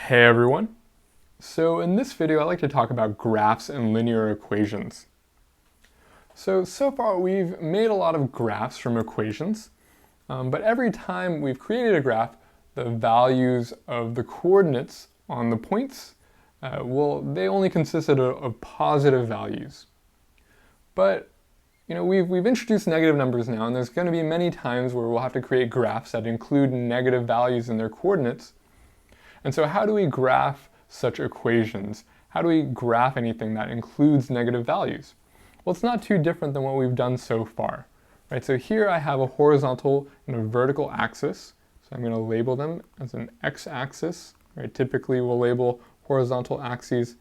Hey everyone! So in this video I'd like to talk about graphs and linear equations. So far we've made a lot of graphs from equations, but every time we've created a graph, the values of the coordinates on the points, they only consisted of positive values. But we've introduced negative numbers now, and there's going to be many times where we'll have to create graphs that include negative values in their coordinates. And so how do we graph such equations? How do we graph anything that includes negative values? Well, it's not too different than what we've done so far. Right? So here I have a horizontal and a vertical axis. So I'm going to label them as an x-axis. Right? Typically we'll label horizontal axes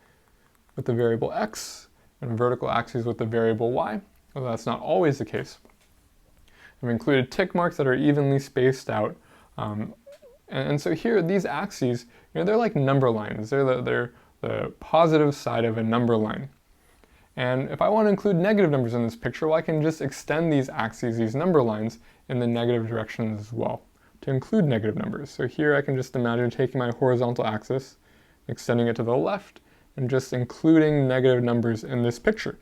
with the variable x and vertical axes with the variable y, although that's not always the case. I've included tick marks that are evenly spaced out. And so here, these axes, they're like number lines. They're the positive side of a number line. And if I want to include negative numbers in this picture, well, I can just extend these axes, these number lines, in the negative direction as well to include negative numbers. So here I can just imagine taking my horizontal axis, extending it to the left, and just including negative numbers in this picture.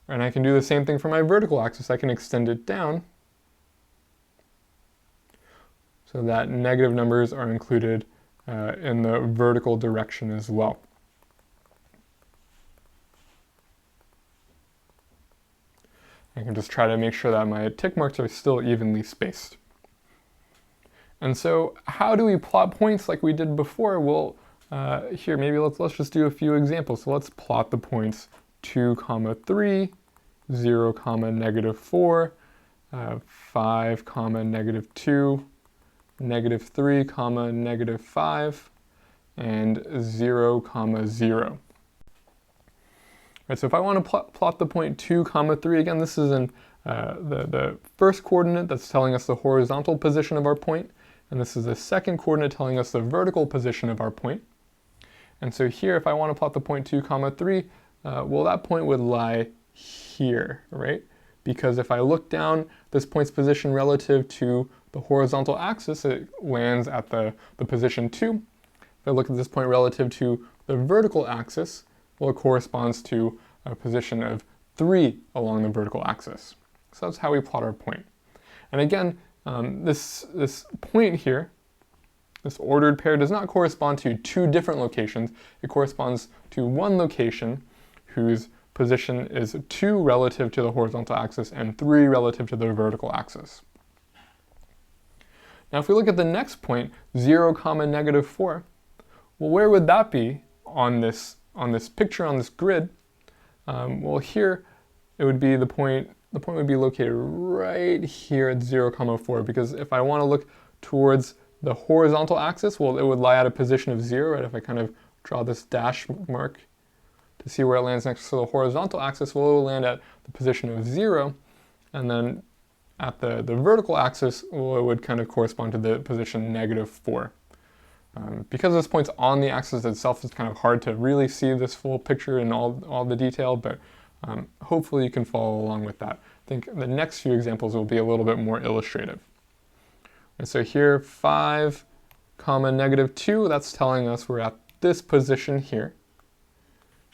And I can do the same thing for my vertical axis. I can extend it down so that negative numbers are included in the vertical direction as well. I can just try to make sure that my tick marks are still evenly spaced. And so how do we plot points like we did before? Well, here maybe let's just do a few examples. So let's plot the points 2, 3, 0, -4, 5, -2, -3, -5, and 0, 0. Right, so if I want to plot the point 2, 3, again, this is the first coordinate that's telling us the horizontal position of our point, and this is the second coordinate telling us the vertical position of our point. And so here, if I want to plot the point 2, 3, well, that point would lie here, right? Because if I look down this point's position relative to the horizontal axis, it lands at the position 2. If I look at this point relative to the vertical axis, well, it corresponds to a position of 3 along the vertical axis. So that's how we plot our point. And again, this point here, this ordered pair, does not correspond to two different locations. It corresponds to one location whose position is 2 relative to the horizontal axis and 3 relative to the vertical axis. Now if we look at the next point, 0, -4, well, where would that be on this picture, on this grid? Well, here it would be the point would be located right here at 0, 4, because if I want to look towards the horizontal axis, well, it would lie at a position of 0, right? If I kind of draw this dash mark to see where it lands next to the horizontal axis, well, it will land at the position of 0, and then at the vertical axis, well, it would kind of correspond to the position -4. Because this point's on the axis itself, it's kind of hard to really see this full picture in all the detail, but hopefully you can follow along with that. I think the next few examples will be a little bit more illustrative. And so here, 5, -2, that's telling us we're at this position here,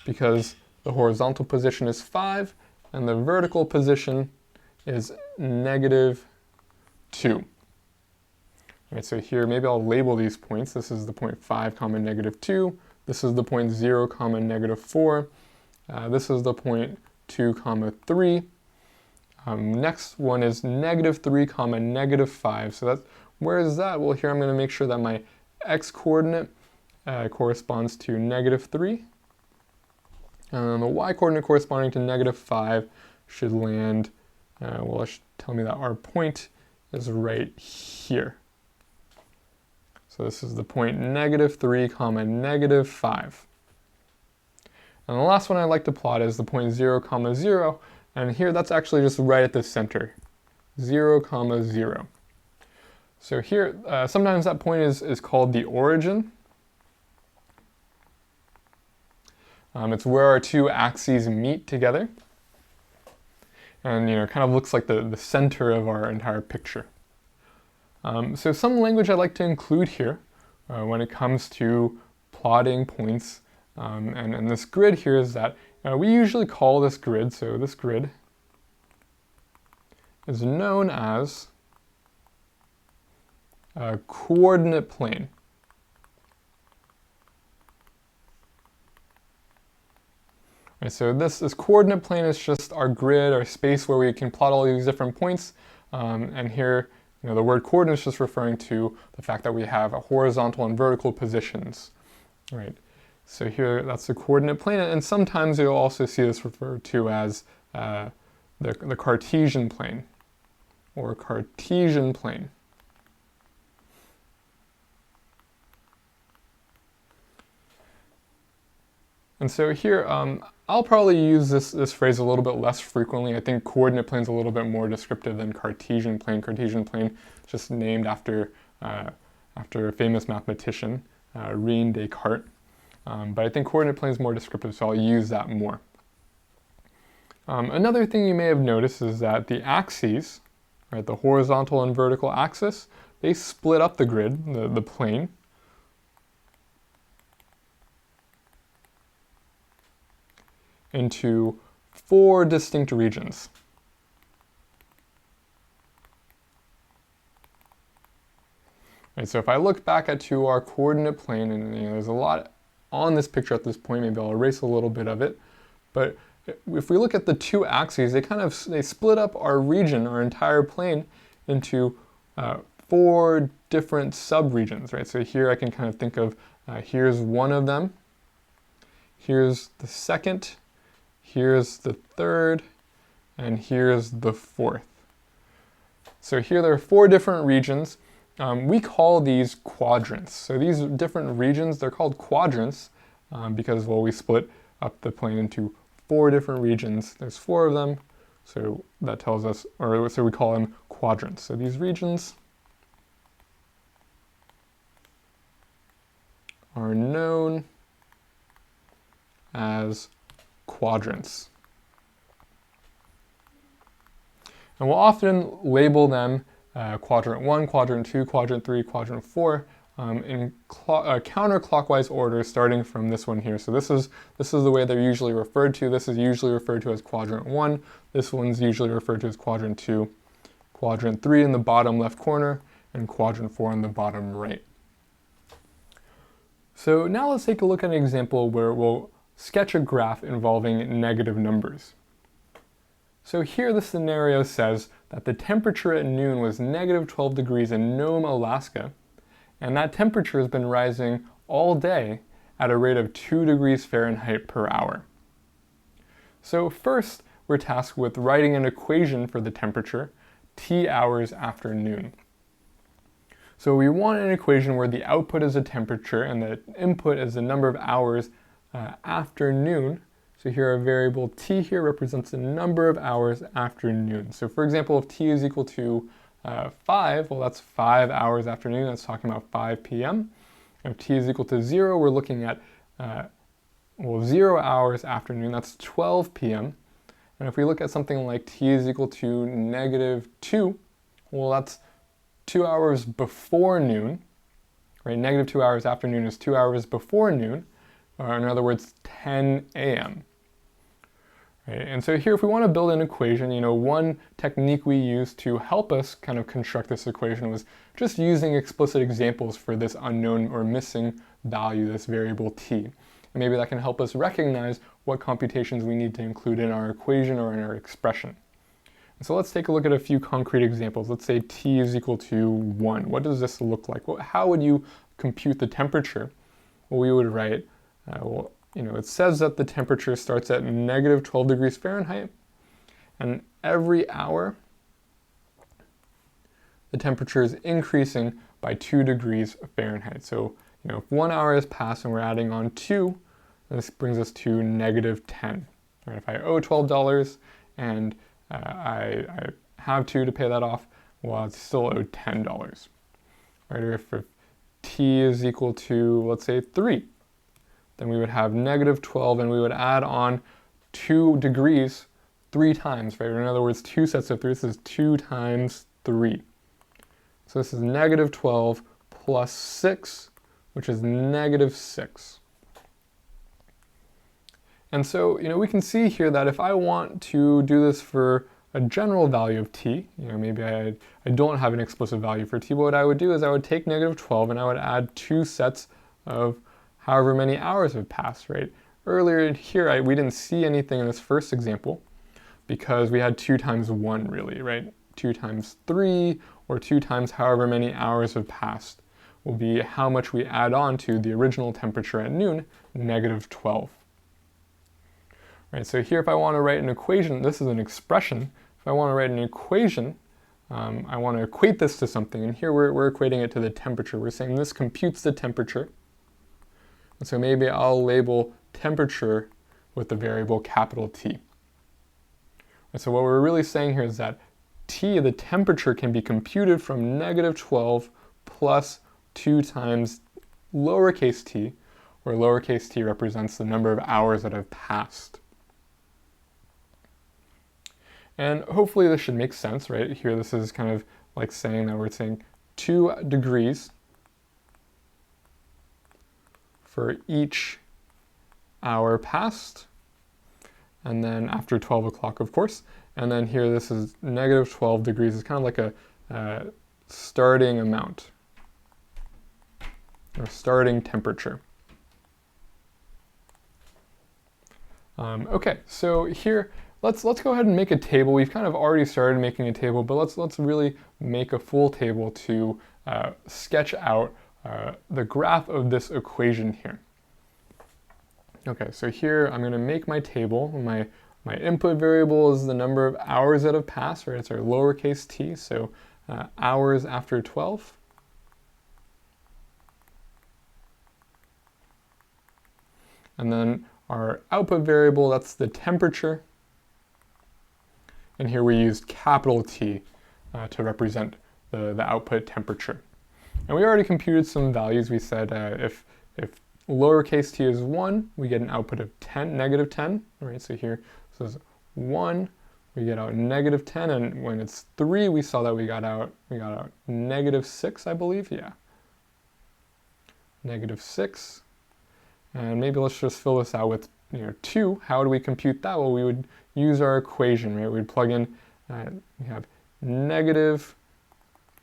because the horizontal position is 5 and the vertical position is -2. Right, so here maybe I'll label these points. This is the point 5, -2. This is the point 0, -4. This is the point 2, 3. Next one is -3, -5. So where is that? Well, here I'm going to make sure that my x-coordinate corresponds to -3. And then the y-coordinate corresponding to -5 should land, well, it should tell me that our point is right here. So this is the point -3, -5. And the last one I like to plot is the point 0, 0. And here that's actually just right at the center, 0, 0. So here, sometimes that point is called the origin. It's where our two axes meet together. And kind of looks like the center of our entire picture. So some language I like to include here when it comes to plotting points and this grid here is that we usually call this grid, so this grid is known as a coordinate plane. Right, so this coordinate plane is just our grid, our space where we can plot all these different points. And here, the word coordinate is just referring to the fact that we have horizontal and vertical positions. Right. So here, that's the coordinate plane, and sometimes you'll also see this referred to as the Cartesian plane, or Cartesian plane. And so here, I'll probably use this phrase a little bit less frequently. I think coordinate plane is a little bit more descriptive than Cartesian plane. Cartesian plane just named after a famous mathematician, René Descartes. But I think coordinate plane is more descriptive, so I'll use that more. Another thing you may have noticed is that the axes, right, the horizontal and vertical axis, they split up the grid, the plane, into 4 distinct regions. Right, so if I look back to our coordinate plane, and there's a lot on this picture at this point, maybe I'll erase a little bit of it, but if we look at the 2 axes, they split up our region, our entire plane, into 4 different subregions, right? So here I can kind of think of, here's one of them, here's the second, here's the third, and here's the fourth. So here there are 4 different regions. We call these quadrants. So these different regions, they're called quadrants because, well, we split up the plane into 4 different regions. There's 4 of them, so that tells us, or so we call them quadrants. So these regions are known as quadrants. And we'll often label them quadrant 1, quadrant 2, quadrant 3, quadrant 4 in counterclockwise order starting from this one here. So this is the way they're usually referred to. This is usually referred to as quadrant 1. This one's usually referred to as quadrant 2, quadrant 3 in the bottom left corner, and quadrant 4 in the bottom right. So now let's take a look at an example where we'll sketch a graph involving negative numbers. So here the scenario says that the temperature at noon was negative 12 degrees in Nome, Alaska, and that temperature has been rising all day at a rate of 2 degrees Fahrenheit per hour. So first, we're tasked with writing an equation for the temperature, T hours after noon. So we want an equation where the output is a temperature and the input is the number of hours after noon. So here our variable t here represents the number of hours after noon. So for example, if t is equal to 5, well, that's 5 hours after noon. That's talking about 5 p.m. If t is equal to 0, we're looking at 0 hours after noon. That's 12 p.m. And if we look at something like t is equal to negative 2, well, that's 2 hours before noon. Right? Negative 2 hours after noon is 2 hours before noon, or in other words, 10 a.m. Right? And so here, if we want to build an equation, one technique we used to help us kind of construct this equation was just using explicit examples for this unknown or missing value, this variable t. And maybe that can help us recognize what computations we need to include in our equation or in our expression. And so let's take a look at a few concrete examples. Let's say t is equal to 1. What does this look like? Well, how would you compute the temperature? Well, we would write, it says that the temperature starts at negative 12 degrees Fahrenheit, and every hour the temperature is increasing by 2 degrees Fahrenheit. So, if 1 hour has passed and we're adding on 2, this brings us to negative 10. Right, if I owe $12 and I have 2 to pay that off, well, it's still owed $10. Right, or if t is equal to, let's say, 3, then we would have negative 12, and we would add on 2 degrees 3 times, right? Or in other words, 2 sets of 3. This is 2 times 3. So this is negative 12 plus 6, which is negative 6. And so, we can see here that if I want to do this for a general value of t, maybe I don't have an explicit value for t, but what I would do is I would take negative 12 and I would add 2 sets of however many hours have passed, right? Earlier here, we didn't see anything in this first example because we had 2 times 1 really, right? 2 times 3 or 2 times however many hours have passed will be how much we add on to the original temperature at noon, negative 12. Right, so here if I want to write an equation, this is an expression. If I want to write an equation, I want to equate this to something, and here we're equating it to the temperature. We're saying this computes the temperature. And so maybe I'll label temperature with the variable capital T. And so what we're really saying here is that T, the temperature, can be computed from negative 12 plus 2 times lowercase t, where lowercase t represents the number of hours that have passed. And hopefully this should make sense, right? Here this is kind of like saying that we're saying 2 degrees for each hour passed, and then after 12 o'clock, of course. And then here this is negative 12 degrees. It's kind of like a starting amount, or starting temperature. Okay, so here, let's go ahead and make a table. We've kind of already started making a table, but let's really make a full table to sketch out the graph of this equation here. Okay, so here I'm going to make my table. My input variable is the number of hours that have passed, right? It's our lowercase t, so hours after 12. And then our output variable, that's the temperature. And here we used capital T to represent the output temperature. And we already computed some values. We said if lowercase t is 1, we get an output of negative 10. Right? So here this is 1, we get out negative 10, and when it's 3, we saw that we got out negative 6, I believe. Yeah, negative 6. And maybe let's just fill this out with 2. How do we compute that? Well, we would use our equation, right? We'd plug in, we have negative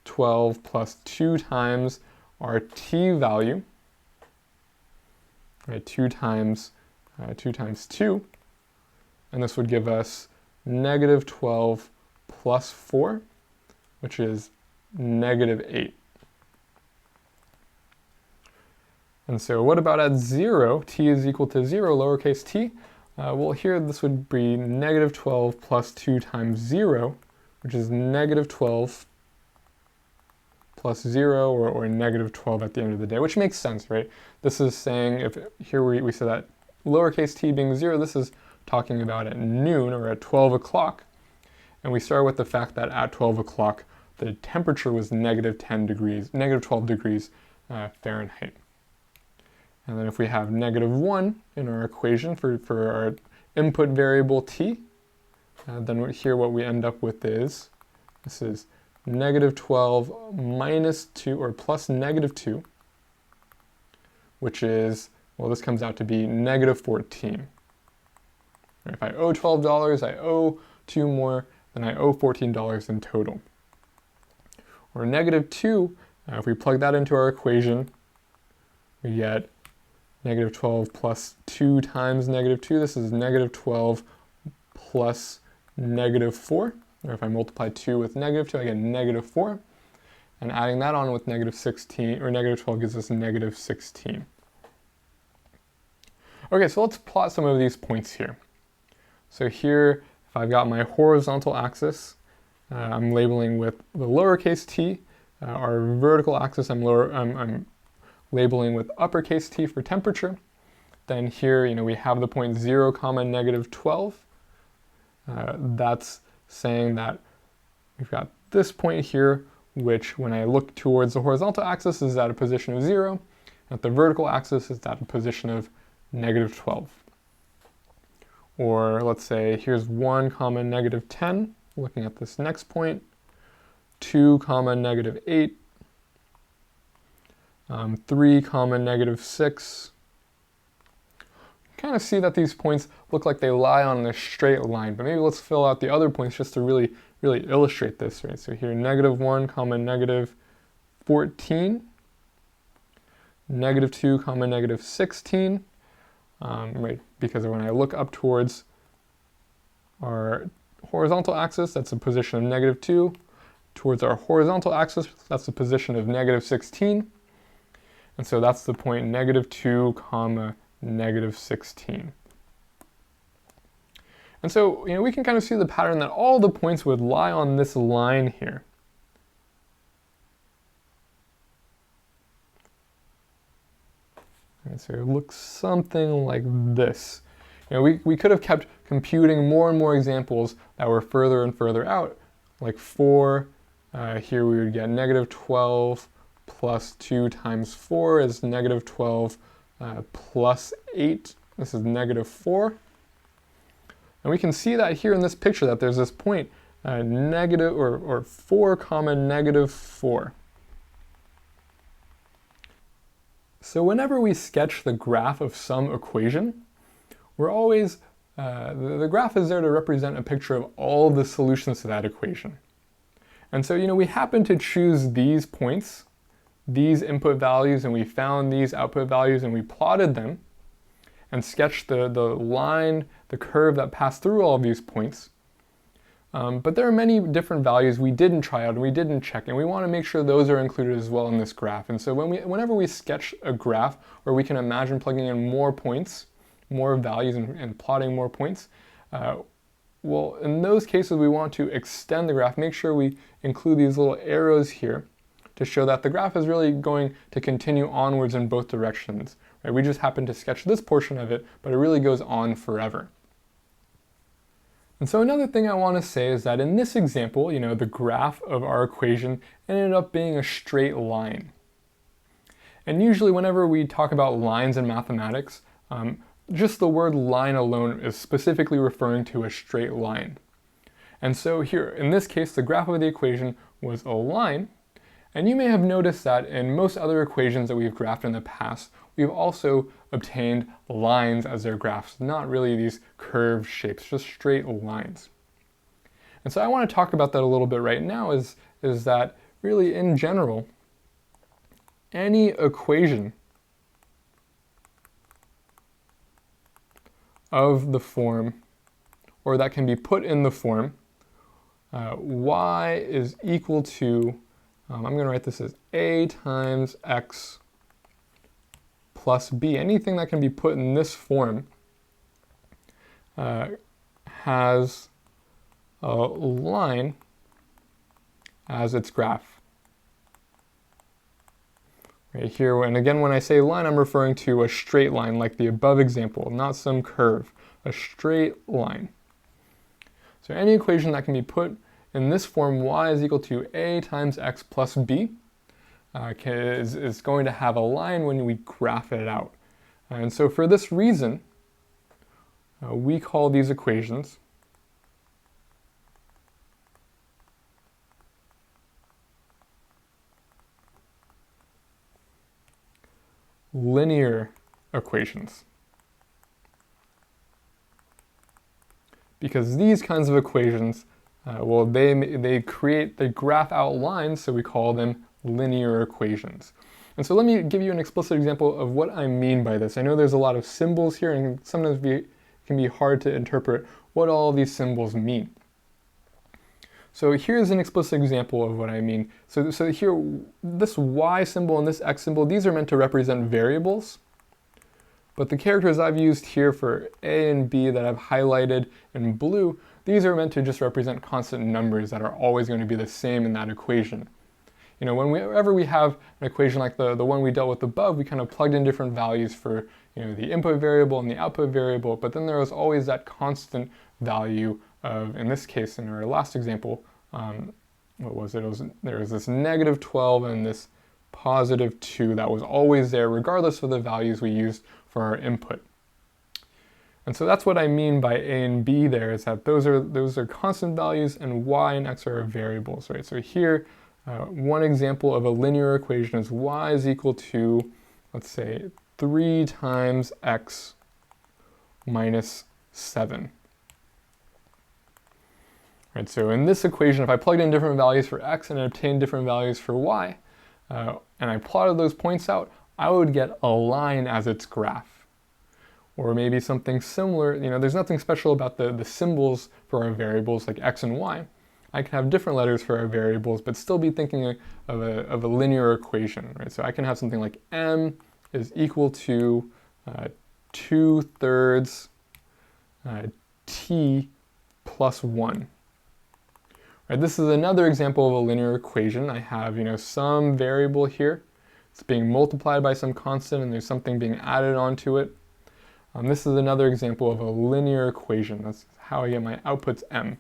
12 plus 2 times our t value, right? 2 times 2, and this would give us negative 12 plus 4, which is negative 8. And so what about at 0? T is equal to 0, lowercase t. Well, here this would be negative 12 plus 2 times 0, which is negative 12 plus 0, or negative 12 at the end of the day, which makes sense, right? This is saying, if here we said that lowercase t being 0, this is talking about at noon, or at 12 o'clock. And we start with the fact that at 12 o'clock, the temperature was negative 12 degrees Fahrenheit. And then if we have negative 1 in our equation for our input variable t, then here what we end up with is, this is negative 12 minus 2, or plus negative 2, which is, well, this comes out to be negative 14. If I owe $12, I owe 2 more, then I owe $14 in total. Or negative 2, if we plug that into our equation, we get negative 12 plus 2 times negative 2. This is negative 12 plus negative 4. Or if I multiply 2 with negative 2, I get negative 4. And adding that on with negative 16, or negative 12, gives us negative 16. Okay, so let's plot some of these points here. So here, if I've got my horizontal axis, I'm labeling with the lowercase t. Our vertical axis, I'm labeling with uppercase t for temperature. Then here, we have the point 0, negative 12. That's saying that we've got this point here, which when I look towards the horizontal axis is at a position of 0. At the vertical axis is at a position of negative 12. Or let's say here's 1, negative 10, looking at this next point. 2 comma negative 8, 3 comma negative 6. Kind of see that these points look like they lie on a straight line, but maybe let's fill out the other points just to really illustrate this, right? So here, negative 1 comma negative 14, negative 2 comma negative 16, right? Because when I look up towards our horizontal axis, that's the position of negative 2. Towards our horizontal axis, that's the position of negative 16. And so that's the point negative 2 comma negative 16. And so, we can kind of see the pattern that all the points would lie on this line here. And so it looks something like this. We could have kept computing more and more examples that were further and further out, like 4. Here we would get negative 12 plus 2 times 4 is negative 12 plus 8. This is negative 4. And we can see that here in this picture that there's this point, negative or 4 comma negative 4. So whenever we sketch the graph of some equation, we're always, the graph is there to represent a picture of all the solutions to that equation. And so, we happen to choose these points, these input values, and we found these output values, and we plotted them and sketched the line, the curve that passed through all of these points. But there are many different values we didn't try out and we didn't check, and we want to make sure those are included as well in this graph. And so whenever we sketch a graph where we can imagine plugging in more points, more values, and plotting more points, well, in those cases we want to extend the graph, make sure we include these little arrows here to show that the graph is really going to continue onwards in both directions. Right? We just happen to sketch this portion of it, but it really goes on forever. And so another thing I want to say is that in this example, the graph of our equation ended up being a straight line. And usually whenever we talk about lines in mathematics, just the word line alone is specifically referring to a straight line. And so here, in this case, the graph of the equation was a line. And you may have noticed that in most other equations that we've graphed in the past, we've also obtained lines as their graphs, not really these curved shapes, just straight lines. And so I want to talk about that a little bit right now, is that really in general, any equation of the form, or that can be put in the form, y is equal to, I'm going to write this as a times x plus b. Anything that can be put in this form has a line as its graph. Right here, and again, when I say line, I'm referring to a straight line like the above example, not some curve, a straight line. So any equation that can be put in this form, y is equal to a times x plus b, is going to have a line when we graph it out. And so for this reason, we call these equations linear equations. Because these kinds of equations, well, they graph out lines, so we call them linear equations. And so let me give you an explicit example of what I mean by this. I know there's a lot of symbols here, and sometimes it can be hard to interpret what all these symbols mean. So here's an explicit example of what I mean. So here, this y symbol and this x symbol, these are meant to represent variables. But the characters I've used here for a and b that I've highlighted in blue, these are meant to just represent constant numbers that are always going to be the same in that equation. Whenever we have an equation like the one we dealt with above, we kind of plugged in different values for the input variable and the output variable, but then there was always that constant value of, in this case, in our last example, what was it? There was this negative 12 and this positive 2 that was always there regardless of the values we used for our input. And so that's what I mean by a and b there, is that those are constant values and y and x are variables, right? So here, one example of a linear equation is y is equal to, let's say, 3 times x minus 7. Right, so in this equation, if I plugged in different values for x and obtained different values for y, and I plotted those points out, I would get a line as its graph. Or maybe something similar, there's nothing special about the symbols for our variables like x and y. I can have different letters for our variables, but still be thinking of a linear equation, right? So I can have something like m is equal to 2/3 t plus 1. Right, this is another example of a linear equation. I have, some variable here. It's being multiplied by some constant, and there's something being added onto it. This is another example of a linear equation. That's how I get my outputs m.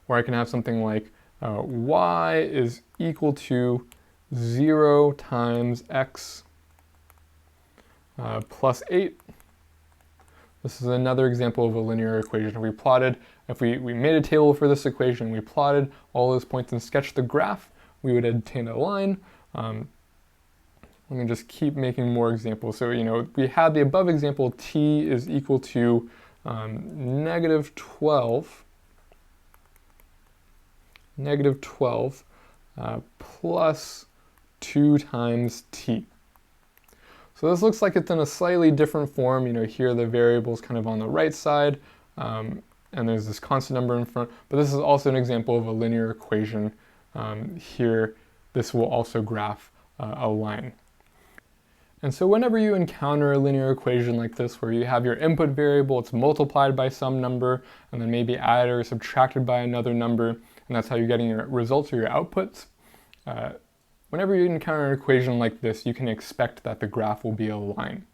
Or I can have something like y is equal to 0 times x plus 8. This is another example of a linear equation. If we made a table for this equation, we plotted all those points and sketched the graph, we would obtain a line. Let me just keep making more examples. So, we had the above example, t is equal to negative 12 plus 2 times t. So this looks like it's in a slightly different form. Here the variable's kind of on the right side, and there's this constant number in front, but this is also an example of a linear equation. Here, this will also graph a line. And so whenever you encounter a linear equation like this, where you have your input variable, it's multiplied by some number, and then maybe added or subtracted by another number, and that's how you're getting your results or your outputs, whenever you encounter an equation like this, you can expect that the graph will be a line.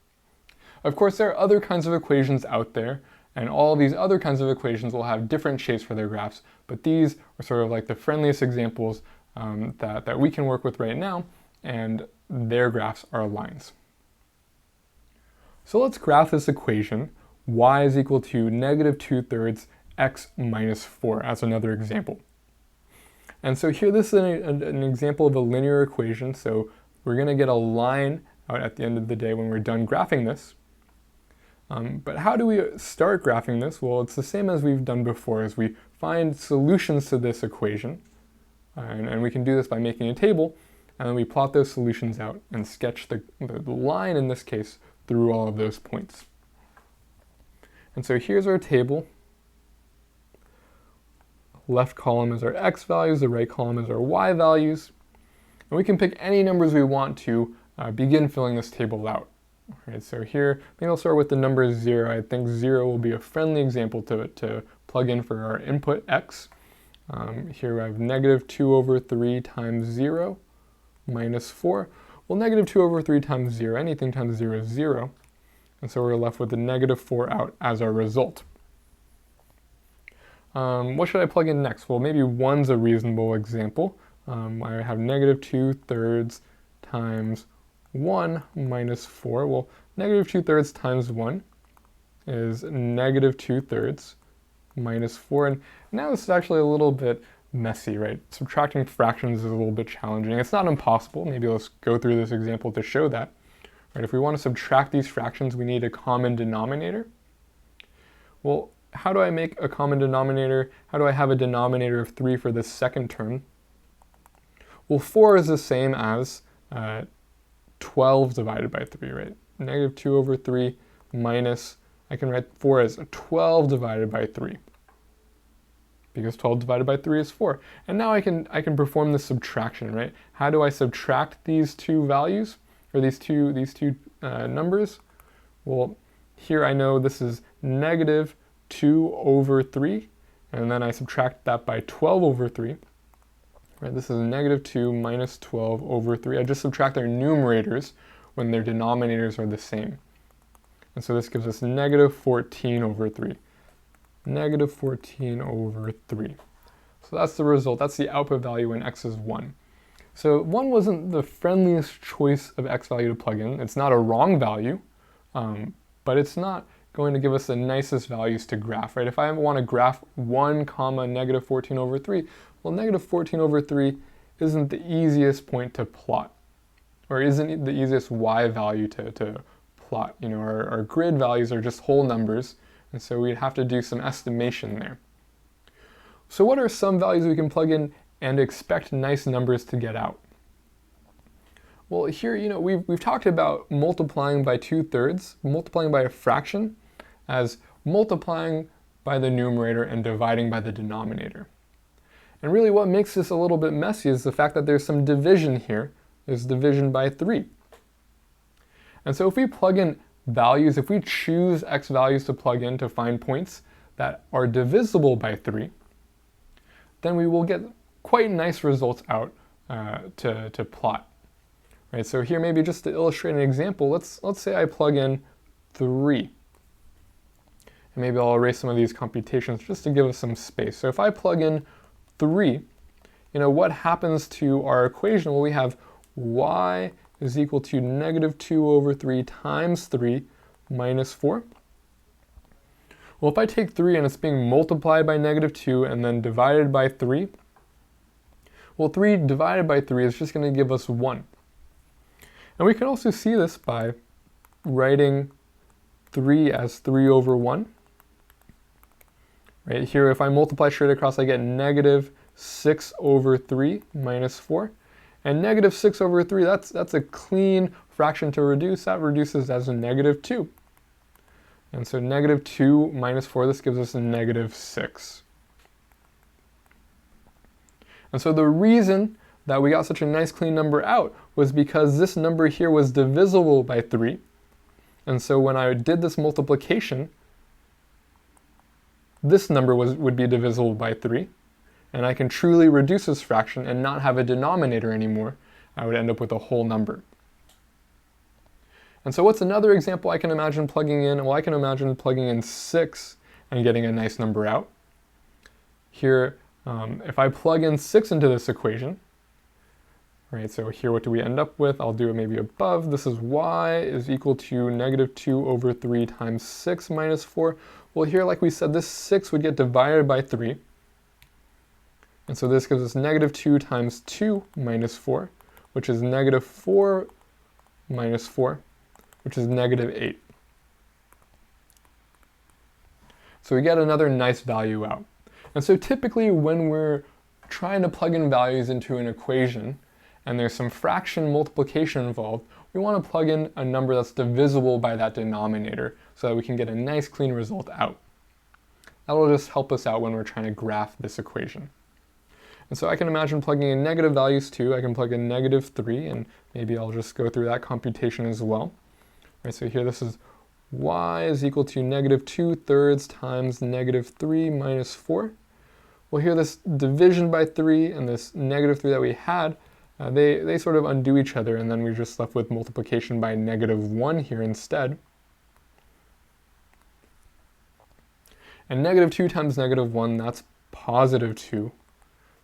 Of course, there are other kinds of equations out there, and all these other kinds of equations will have different shapes for their graphs, but these are sort of like the friendliest examples that we can work with right now, and their graphs are lines. So let's graph this equation, y is equal to negative 2/3 x minus 4 as another example. And so here, this is an example of a linear equation, so we're going to get a line out at the end of the day when we're done graphing this. But how do we start graphing this? Well, it's the same as we've done before, as we find solutions to this equation, and we can do this by making a table, and then we plot those solutions out and sketch the line, in this case, through all of those points. And so here's our table. Left column is our x values, the right column is our y values. And we can pick any numbers we want to begin filling this table out. Right, so here, maybe I'll start with the number 0. I think 0 will be a friendly example to plug in for our input x. Here I have negative 2/3 times 0 minus 4. Well, negative 2/3 times 0, anything times 0 is 0. And so we're left with the negative 4 out as our result. What should I plug in next? Well, maybe 1's a reasonable example. I have negative 2/3 times 1 minus 4. Well, negative 2/3 times 1 is negative 2/3 minus 4. And now this is actually a little bit messy, right? Subtracting fractions is a little bit challenging. It's not impossible. Maybe let's go through this example to show that. Right, if we want to subtract these fractions, we need a common denominator. Well, how do I make a common denominator? How do I have a denominator of 3 for the second term? Well, 4 is the same as 12 divided by 3, right? Negative 2/3 minus, I can write 4 as 12 divided by 3. Because 12 divided by 3 is 4. And now I can perform this subtraction, right? How do I subtract these two values, or these two numbers? Well, here I know this is negative 2/3, and then I subtract that by 12/3. Right, this is negative 2 minus 12/3. I just subtract their numerators when their denominators are the same. And so this gives us negative 14/3. Negative 14/3. So that's the result. That's the output value when x is 1. So 1 wasn't the friendliest choice of x value to plug in. It's not a wrong value, but it's not going to give us the nicest values to graph, right? If I want to graph 1 comma negative 14 over 3, well, negative 14 over 3 isn't the easiest point to plot, or isn't the easiest y value to plot. You know, our grid values are just whole numbers, and so we'd have to do some estimation there. So what are some values we can plug in and expect nice numbers to get out? Well, here, you know, we've talked about multiplying by 2/3, multiplying by a fraction, as multiplying by the numerator and dividing by the denominator. And really what makes this a little bit messy is the fact that there's some division here. There's division by 3. And so if we plug in values, if we choose x values to plug in to find points that are divisible by 3, then we will get quite nice results out to plot. Right, so here maybe just to illustrate an example, let's say I plug in 3. And maybe I'll erase some of these computations just to give us some space. So if I plug in 3, you know, what happens to our equation? Well, we have y is equal to negative 2 over 3 times 3 minus 4. Well, if I take 3 and it's being multiplied by negative 2 and then divided by 3, well, 3 divided by 3 is just going to give us 1. And we can also see this by writing 3 as 3 over 1. Right here, if I multiply straight across, I get negative 6 over 3 minus 4. And negative 6 over 3, that's a clean fraction to reduce. That reduces as a negative 2. And so negative 2 minus 4, this gives us a negative 6. And so the reason that we got such a nice clean number out was because this number here was divisible by 3. And so when I did this multiplication, this number would be divisible by 3. And I can truly reduce this fraction and not have a denominator anymore. I would end up with a whole number. And so what's another example I can imagine plugging in? Well, I can imagine plugging in 6 and getting a nice number out. Here, if I plug in 6 into this equation, right, so here what do we end up with? I'll do it maybe above. This is y is equal to negative 2 over 3 times 6 minus 4. Well, here, like we said, this 6 would get divided by 3. And so this gives us negative 2 times 2 minus 4, which is negative 4 minus 4, which is negative 8. So we get another nice value out. And so typically when we're trying to plug in values into an equation and there's some fraction multiplication involved, we want to plug in a number that's divisible by that denominator so that we can get a nice clean result out. That'll just help us out when we're trying to graph this equation. And so I can imagine plugging in negative values too. I can plug in negative 3, and maybe I'll just go through that computation as well. Right, so here this is y is equal to negative 2/3 times negative 3 minus 4. Well, here this division by 3 and this negative 3 that we had, they sort of undo each other, and then we're just left with multiplication by negative 1 here instead. And negative 2 times negative 1, that's positive 2.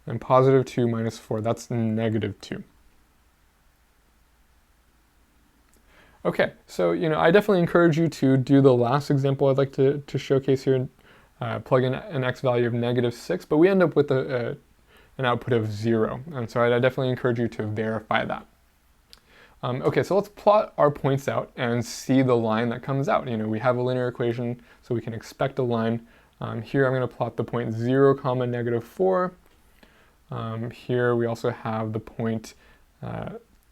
And positive 2 minus 4, that's negative 2. Okay, so I definitely encourage you to do the last example I'd like to showcase here, plug in an x value of negative 6, but we end up with an output of 0. And so I definitely encourage you to verify that. Okay, so let's plot our points out and see the line that comes out. We have a linear equation, so we can expect a line. Here I'm going to plot the point 0, comma, negative 4. Here we also have the point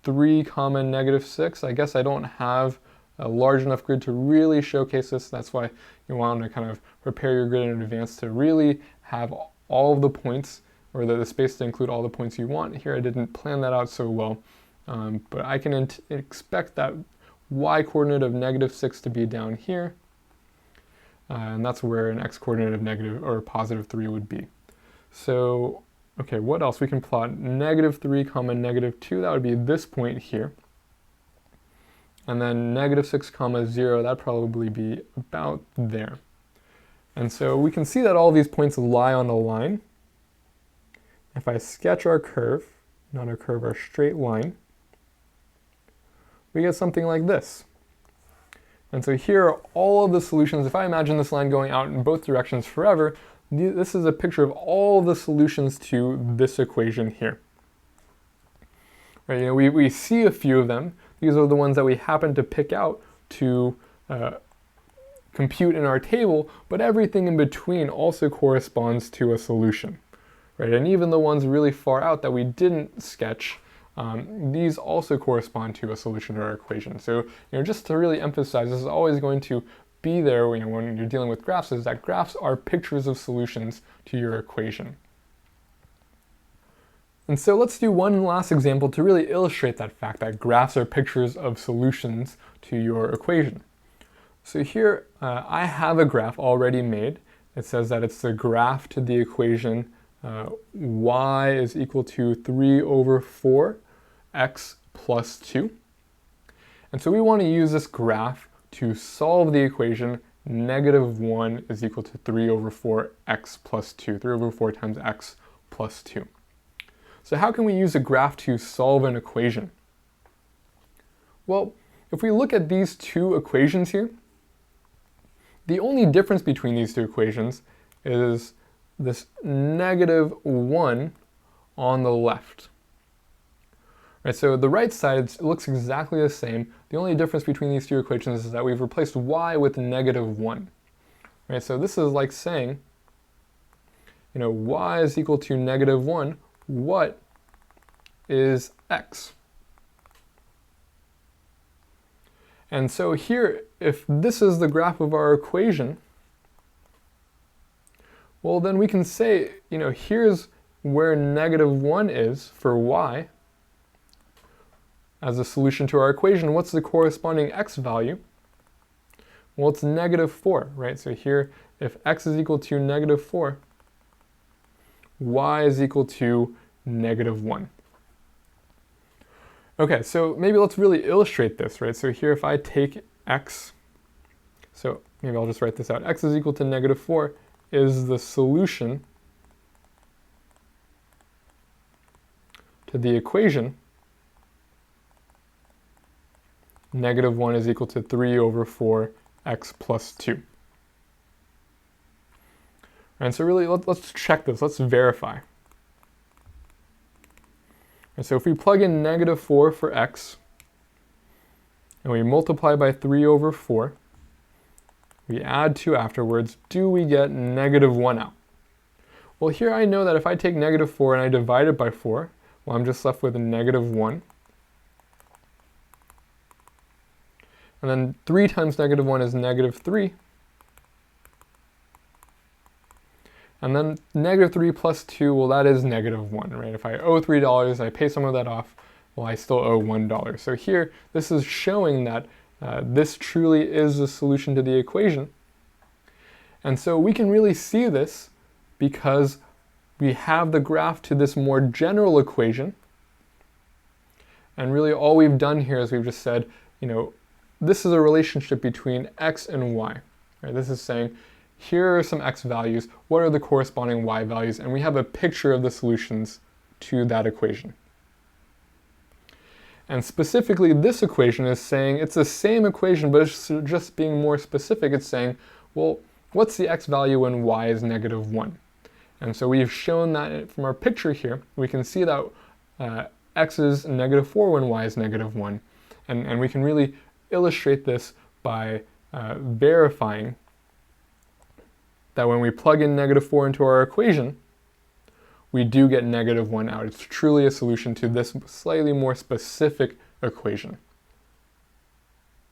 3, comma, negative 6. I guess I don't have a large enough grid to really showcase this. That's why you want to kind of prepare your grid in advance to really have all of the points, or the space to include all the points you want. Here I didn't plan that out so well, but I can expect that y coordinate of negative 6 to be down here, and that's where an x coordinate of negative or positive 3 would be. So okay, what else? We can plot negative 3, comma, negative 2. That would be this point here. And then negative 6, comma, 0, that'd probably be about there. And so we can see that all these points lie on a line. If I sketch our curve, not our curve, our straight line, we get something like this. And so here are all of the solutions. If I imagine this line going out in both directions forever, this is a picture of all the solutions to this equation here. Right, we see a few of them. These are the ones that we happen to pick out to compute in our table, but everything in between also corresponds to a solution. Right? And even the ones really far out that we didn't sketch, these also correspond to a solution to our equation. So just to really emphasize, this is always going to be there when you're dealing with graphs, is that graphs are pictures of solutions to your equation. And so let's do one last example to really illustrate that fact that graphs are pictures of solutions to your equation. So here I have a graph already made. It says that it's the graph to the equation y is equal to 3 over 4 x plus 2. And so we want to use this graph to solve the equation negative 1 is equal to 3 over 4 x plus 2, 3 over 4 times x plus 2. So how can we use a graph to solve an equation? Well, if we look at these two equations here, the only difference between these two equations is this negative 1 on the left. Right, so the right side looks exactly the same. The only difference between these two equations is that we've replaced y with negative 1. Right, so this is like saying, y is equal to negative 1. What is x? And so here, if this is the graph of our equation, well then we can say, here's where negative 1 is for y as a solution to our equation. What's the corresponding x value? Well, it's negative 4, right? So here, if x is equal to negative 4, y is equal to negative 1. Okay, so maybe let's really illustrate this, right? So here if I take x, so maybe I'll just write this out. X is equal to negative 4 is the solution to the equation negative 1 is equal to 3 over 4 x plus 2. And so really, let's check this. Let's verify. And so if we plug in negative 4 for x, and we multiply by 3 over 4, we add 2 afterwards, do we get negative 1 out? Well, here I know that if I take negative 4 and I divide it by 4, well, I'm just left with a negative 1. And then 3 times negative 1 is negative 3. And then negative 3 plus 2, well, that is negative 1, right? If I owe $3, I pay some of that off, well, I still owe $1. So here, this is showing that this truly is the solution to the equation. And so we can really see this because we have the graph to this more general equation. And really all we've done here is we've just said, this is a relationship between x and y. Right? This is saying, here are some x values, what are the corresponding y values, and we have a picture of the solutions to that equation. And specifically, this equation is saying it's the same equation, but it's just being more specific. It's saying, well, what's the x value when y is negative 1? And so we've shown that from our picture here. We can see that x is negative 4 when y is negative 1. And we can really illustrate this by verifying that when we plug in negative 4 into our equation, we do get negative 1 out. It's truly a solution to this slightly more specific equation.